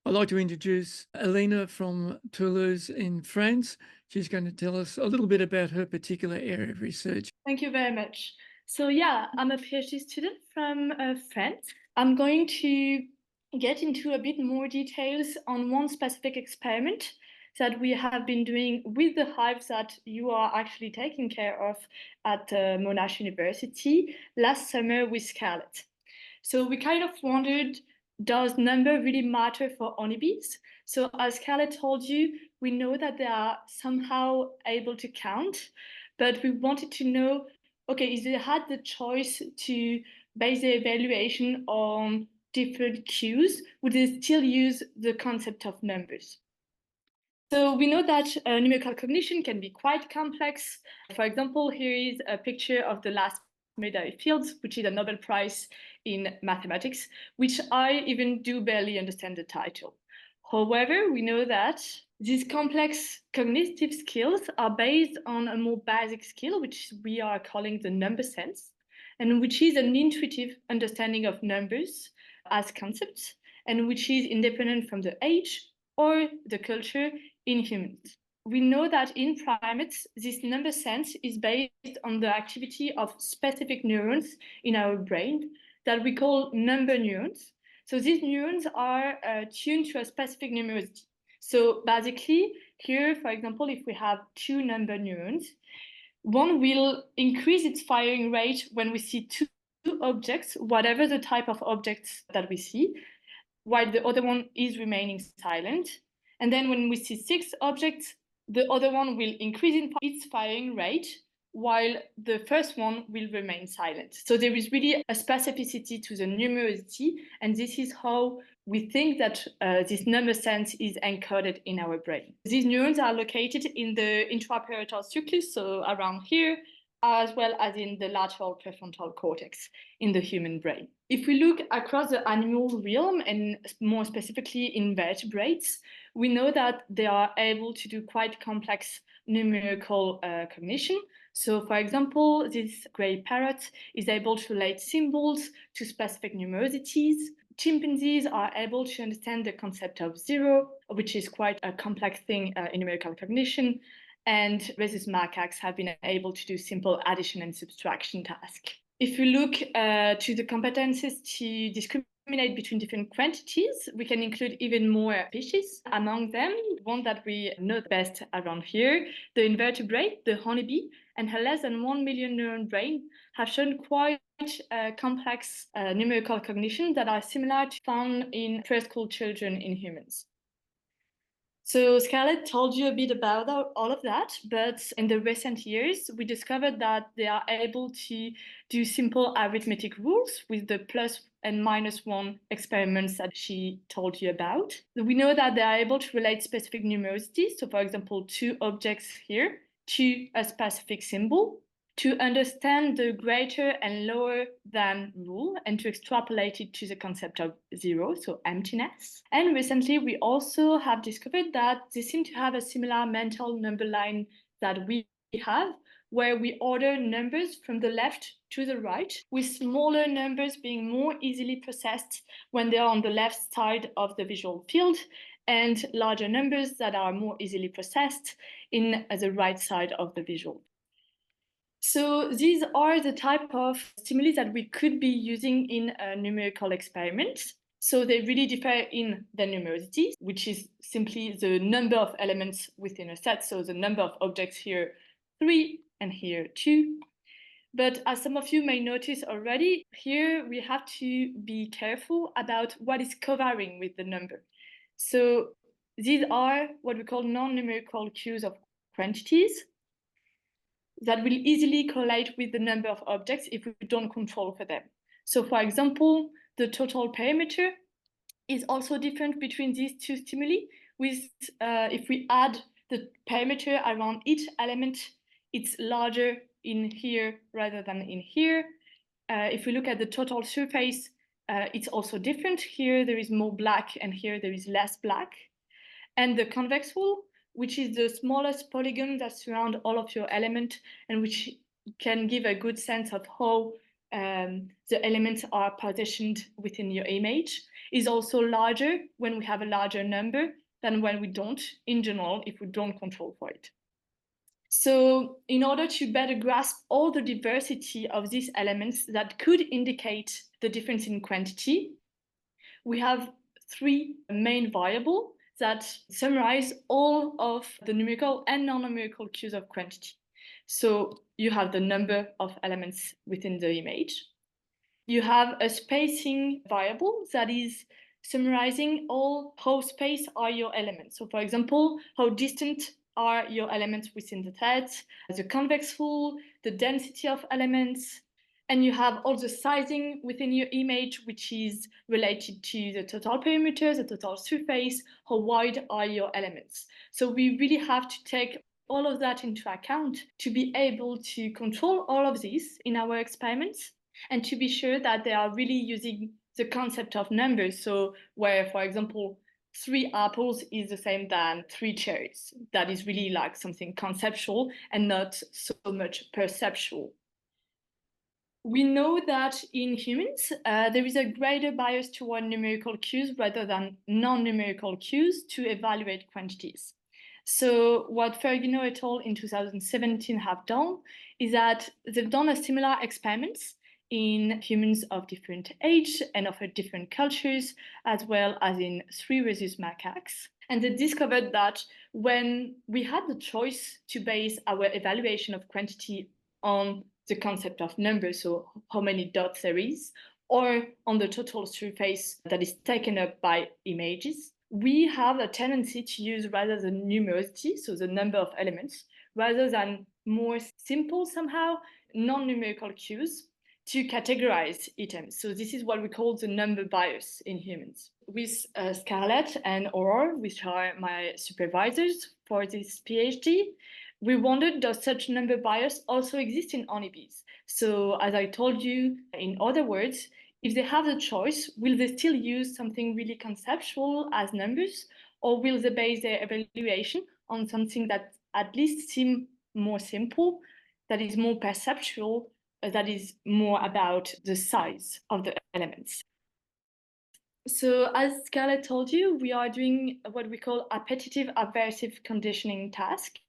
I'd like to introduce Elena from Toulouse in France. She's going to tell us a little bit about her particular area of research. Thank you very much. So yeah, I'm a PhD student from France. I'm going to get into a bit more details on one specific experiment that we have been doing with the hives that you are actually taking care of at Monash University last summer with Scarlett. So we kind of wondered, does number really matter for honeybees? So as Scarlett told you, we know that they are somehow able to count, but we wanted to know, okay, if they had the choice to base their evaluation on different cues, would they still use the concept of numbers? So we know that numerical cognition can be quite complex. For example, here is a picture of the last Medai Fields, which is a Nobel Prize in mathematics, which I even do barely understand the title. However, we know that these complex cognitive skills are based on a more basic skill, which we are calling the number sense, and which is an intuitive understanding of numbers as concepts, and which is independent from the age or the culture in humans. We know that in primates, this number sense is based on the activity of specific neurons in our brain that we call number neurons. So these neurons are tuned to a specific numerosity. So basically, here, for example, if we have two number neurons, one will increase its firing rate when we see two objects, whatever the type of objects that we see, while the other one is remaining silent. And then when we see six objects, the other one will increase in its firing rate, while the first one will remain silent. So there is really a specificity to the numerosity, and this is how we think that this number sense is encoded in our brain. These neurons are located in the intraparietal nucleus, so around here, as well as in the lateral prefrontal cortex in the human brain. If we look across the animal realm, and more specifically in vertebrates, we know that they are able to do quite complex numerical cognition. So, for example, this grey parrot is able to relate symbols to specific numerosities. Chimpanzees are able to understand the concept of zero, which is quite a complex thing in numerical cognition. And rhesus macaques have been able to do simple addition and subtraction tasks. If you look to the competences to discriminate between different quantities, we can include even more species. Among them, one that we know best around here, the invertebrate, the honeybee, and her less than 1 million neuron brain have shown quite complex numerical cognition that are similar to found in preschool children in humans. So Scarlett told you a bit about all of that, but in the recent years, we discovered that they are able to do simple arithmetic rules with the plus and minus one experiments that she told you about. We know that they are able to relate specific numerosities. So for example, two objects here to a specific symbol, to understand the greater and lower than rule and to extrapolate it to the concept of zero, so emptiness. And recently, we also have discovered that they seem to have a similar mental number line that we have, where we order numbers from the left to the right, with smaller numbers being more easily processed when they are on the left side of the visual field, and larger numbers that are more easily processed in the right side of the visual. So these are the type of stimuli that we could be using in a numerical experiment. So they really differ in their numerosity, which is simply the number of elements within a set. So the number of objects here, 3, and here 2. But as some of you may notice already, here we have to be careful about what is covering with the number. So these are what we call non-numerical cues of quantities that will easily correlate with the number of objects if we don't control for them. So for example, the total perimeter is also different between these two stimuli. If we add the perimeter around each element, it's larger in here rather than in here. If we look at the total surface, it's also different. Here there is more black and here there is less black. And the convex hull, which is the smallest polygon that surround all of your element and which can give a good sense of how the elements are positioned within your image is also larger when we have a larger number than when we don't, in general, if we don't control for it. So in order to better grasp all the diversity of these elements that could indicate the difference in quantity, we have three main variables that summarize all of the numerical and non-numerical cues of quantity. So you have the number of elements within the image. You have a spacing variable that is summarizing how spaced are your elements. So for example, how distant are your elements within the set, the convex hull, the density of elements, and you have all the sizing within your image, which is related to the total perimeter, the total surface, how wide are your elements. So we really have to take all of that into account to be able to control all of this in our experiments and to be sure that they are really using the concept of numbers. So where, for example, 3 apples is the same than 3 cherries. That is really like something conceptual and not so much perceptual. We know that in humans, there is a greater bias toward numerical cues rather than non-numerical cues to evaluate quantities. So what Ferrigno et al. In 2017 have done is that they've done a similar experiments in humans of different age and of different cultures, as well as in 3 rhesus macaques. And they discovered that when we had the choice to base our evaluation of quantity on the concept of numbers, so how many dots there is, or on the total surface that is taken up by images, we have a tendency to use rather the numerosity, so the number of elements, rather than more simple somehow non-numerical cues to categorize items. So this is what we call the number bias in humans. With Scarlett and Aurore, which are my supervisors for this PhD, we wondered, does such number bias also exist in honeybees? So as I told you, in other words, if they have the choice, will they still use something really conceptual as numbers, or will they base their evaluation on something that at least seems more simple, that is more perceptual, that is more about the size of the elements? So as Scarlett told you, we are doing what we call appetitive aversive conditioning task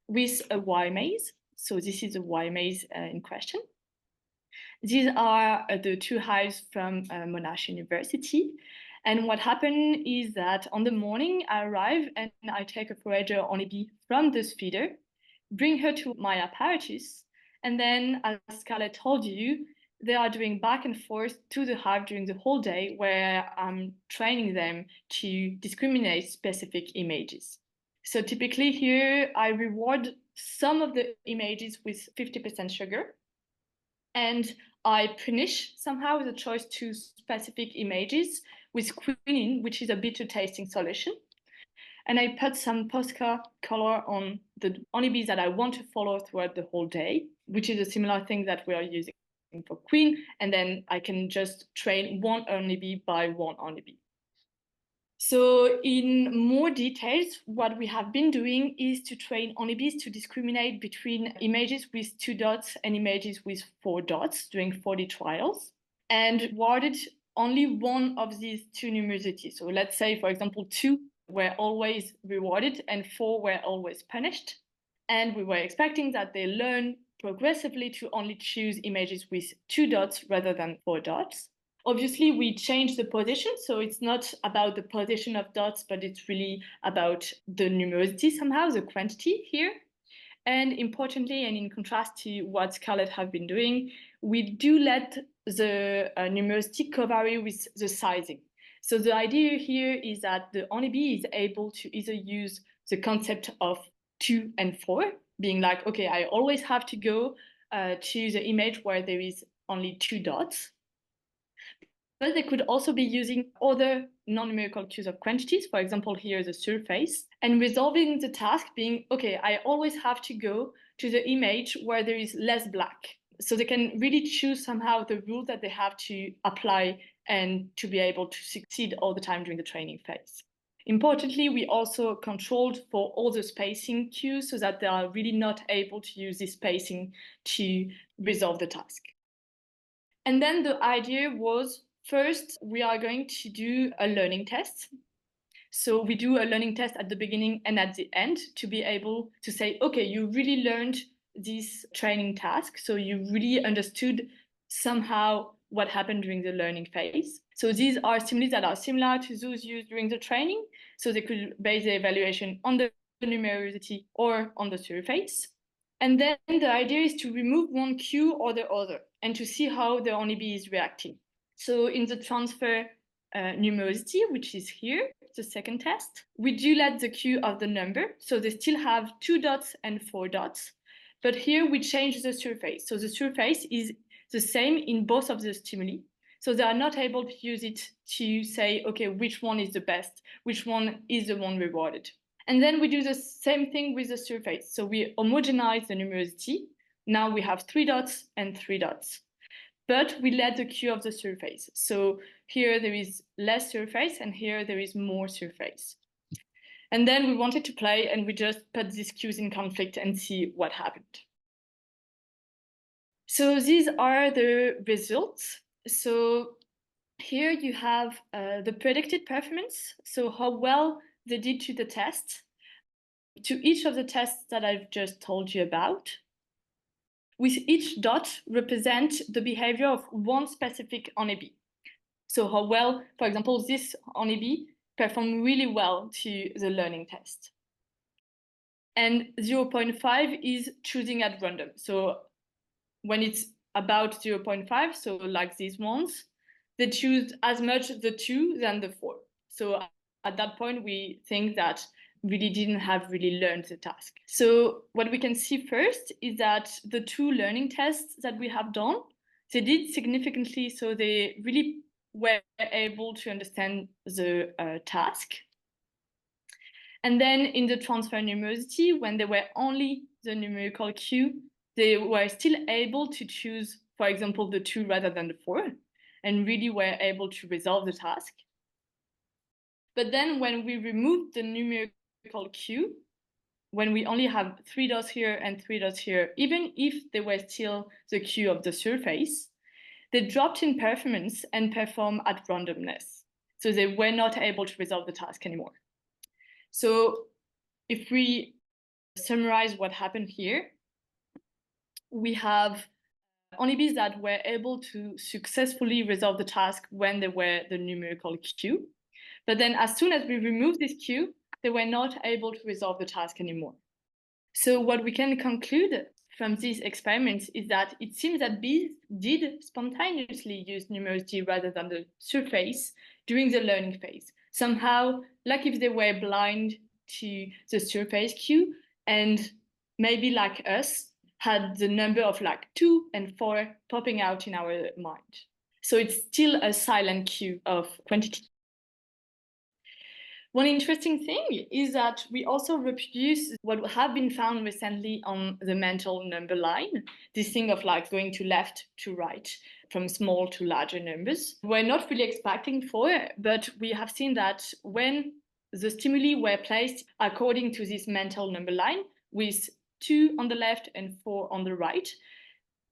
with a Y maze. So this is a Y maze in question. These are the 2 hives from Monash University. And what happened is that on the morning I arrive and I take a forager honeybee from this feeder, bring her to my apparatus, and then, as Scarlett told you, they are doing back and forth to the hive during the whole day where I'm training them to discriminate specific images. So typically here, I reward some of the images with 50% sugar, and I punish somehow the choice to specific images with quinine, which is a bitter tasting solution. And I put some Posca color on the honeybees that I want to follow throughout the whole day, which is a similar thing that we are using for queen. And then I can just train one honeybee by one honeybee. So in more details, what we have been doing is to train honeybees to discriminate between images with 2 dots and images with 4 dots during 40 trials, and rewarded only one of these 2 numerosities. So let's say, for example, 2 were always rewarded and 4 were always punished. And we were expecting that they learn progressively to only choose images with 2 dots rather than 4 dots. Obviously, we changed the position, so it's not about the position of dots, but it's really about the numerosity somehow, the quantity here. And importantly, and in contrast to what Scarlett have been doing, we do let the numerosity co-vary with the sizing. So the idea here is that the honeybee is able to either use the concept of 2 and 4, being like, okay, I always have to go to the image where there is only 2 dots. But they could also be using other non-numerical cues of quantities, for example, here the surface, and resolving the task being, okay, I always have to go to the image where there is less black. So they can really choose somehow the rule that they have to apply and to be able to succeed all the time during the training phase. Importantly, we also controlled for all the spacing cues so that they are really not able to use this spacing to resolve the task. And then the idea was, first, we are going to do a learning test. So we do a learning test at the beginning and at the end to be able to say, okay, you really learned this training task. So you really understood somehow what happened during the learning phase. So these are stimuli that are similar to those used during the training. So they could base the evaluation on the numerosity or on the surface. And then the idea is to remove one cue or the other and to see how the honeybee is reacting. So in the transfer numerosity, which is here, the second test, we do let the cue of the number. So they still have 2 dots and 4 dots. But here we change the surface. So the surface is the same in both of the stimuli. So they are not able to use it to say, okay, which one is the best, which one is the one rewarded. And then we do the same thing with the surface. So we homogenize the numerosity. Now we have 3 dots and 3 dots. But we let the cue of the surface. So here there is less surface and here there is more surface. And then we wanted to play and we just put these cues in conflict and see what happened. So these are the results. So here you have the predicted performance. So how well they did to the test, to each of the tests that I've just told you about. With each dot represent the behavior of one specific honeybee. So how well, for example, this honeybee performed really well to the learning test. And 0.5 is choosing at random. So when it's about 0.5, so like these ones, they choose as much the 2 than the 4. So at that point, we think that really didn't have really learned the task. So what we can see first is that the 2 learning tests that we have done, they did significantly, so they really were able to understand the task. And then in the transfer numerosity, when there were only the numerical cue, they were still able to choose, for example, the 2 rather than the 4, and really were able to resolve the task. But then when we removed the numerical cue, when we only have 3 dots here and 3 dots here, even if they were still the cue of the surface, they dropped in performance and perform at randomness. So they were not able to resolve the task anymore. So if we summarize what happened here, we have honeybees that were able to successfully resolve the task when they were the numerical cue. But then as soon as we remove this cue, they were not able to resolve the task anymore. So what we can conclude from these experiments is that it seems that bees did spontaneously use numerosity rather than the surface during the learning phase. Somehow, like if they were blind to the surface cue and maybe like us, had the number of like 2 and 4 popping out in our mind. So it's still a silent cue of quantity. One interesting thing is that we also reproduce what have been found recently on the mental number line, this thing of like going to left to right, from small to larger numbers. We're not really expecting for, but we have seen that when the stimuli were placed according to this mental number line, with 2 on the left and 4 on the right,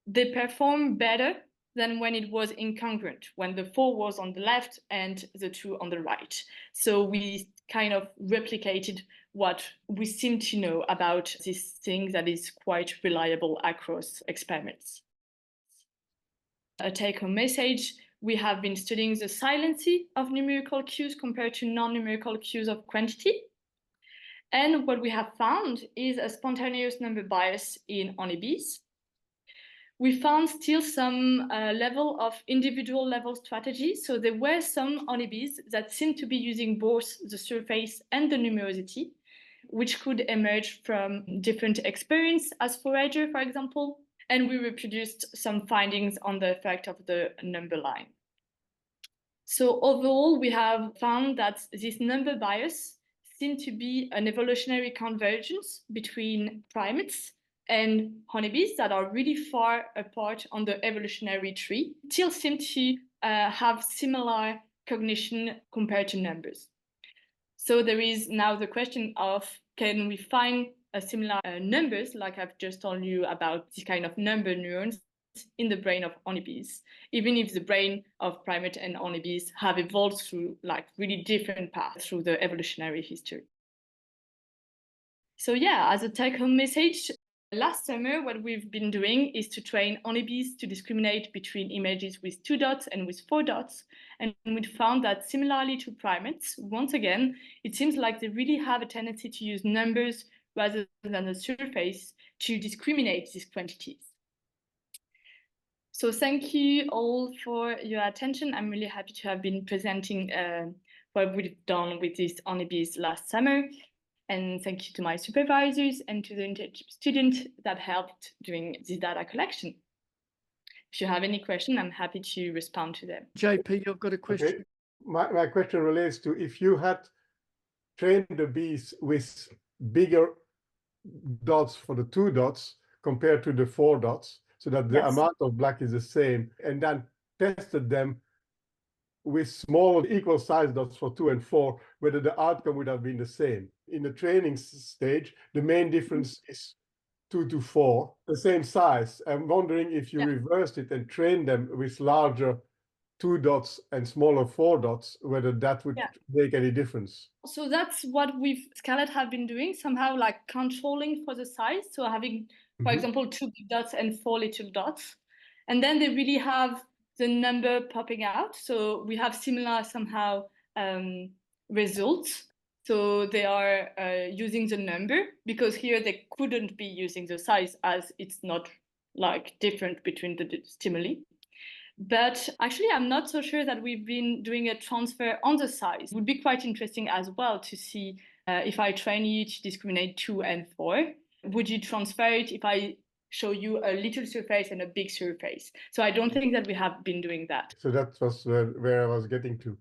they perform better than when it was incongruent, when the 4 was on the left and the 2 on the right. So we kind of replicated what we seem to know about this thing that is quite reliable across experiments. A take-home message, we have been studying the silency of numerical cues compared to non-numerical cues of quantity. And what we have found is a spontaneous number bias in honeybees. We found still some level of individual level strategy. So there were some honeybees that seemed to be using both the surface and the numerosity, which could emerge from different experience as forager, for example. And we reproduced some findings on the effect of the number line. So overall, we have found that this number bias seemed to be an evolutionary convergence between primates and honeybees that are really far apart on the evolutionary tree, still seem to have similar cognition compared to numbers. So there is now the question of, can we find a similar numbers, like I've just told you about this kind of number neurons in the brain of honeybees, even if the brain of primate and honeybees have evolved through like really different paths through the evolutionary history. So yeah, as a take-home message, last summer what we've been doing is to train honeybees to discriminate between images with 2 dots and with 4 dots. And we found that similarly to primates, once again, it seems like they really have a tendency to use numbers rather than the surface to discriminate these quantities. So thank you all for your attention. I'm really happy to have been presenting what we've done with these honeybees last summer. And thank you to my supervisors and to the internship student that helped doing this data collection. If you have any question, I'm happy to respond to them. JP, I've got a question. Okay. My question relates to if you had trained the bees with bigger dots for the 2 dots compared to the 4 dots, so that the amount of black is the same, and then tested them with small equal size dots for 2 and 4, whether the outcome would have been the same. In the training stage, the main difference is 2 to 4, the same size. I'm wondering if you reversed it and trained them with larger 2 dots and smaller 4 dots, whether that would make any difference. So that's what Scarlett have been doing, somehow like controlling for the size. So having, for example, 2 big dots and 4 little dots. And then they really have the number popping out. So we have similar somehow results. So they are using the number, because here they couldn't be using the size as it's not like different between the stimuli. But actually, I'm not so sure that we've been doing a transfer on the size. It would be quite interesting as well to see if I train you to discriminate 2 and 4, would you transfer it if I show you a little surface and a big surface? So I don't think that we have been doing that. So that was where I was getting to.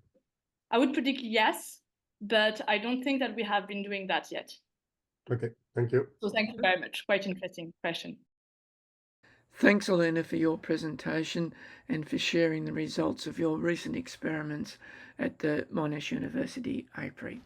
I would predict yes, but I don't think that we have been doing that yet. Okay, thank you. So thank you very much. Quite interesting question. Thanks, Elena, for your presentation and for sharing the results of your recent experiments at the Monash University apiary.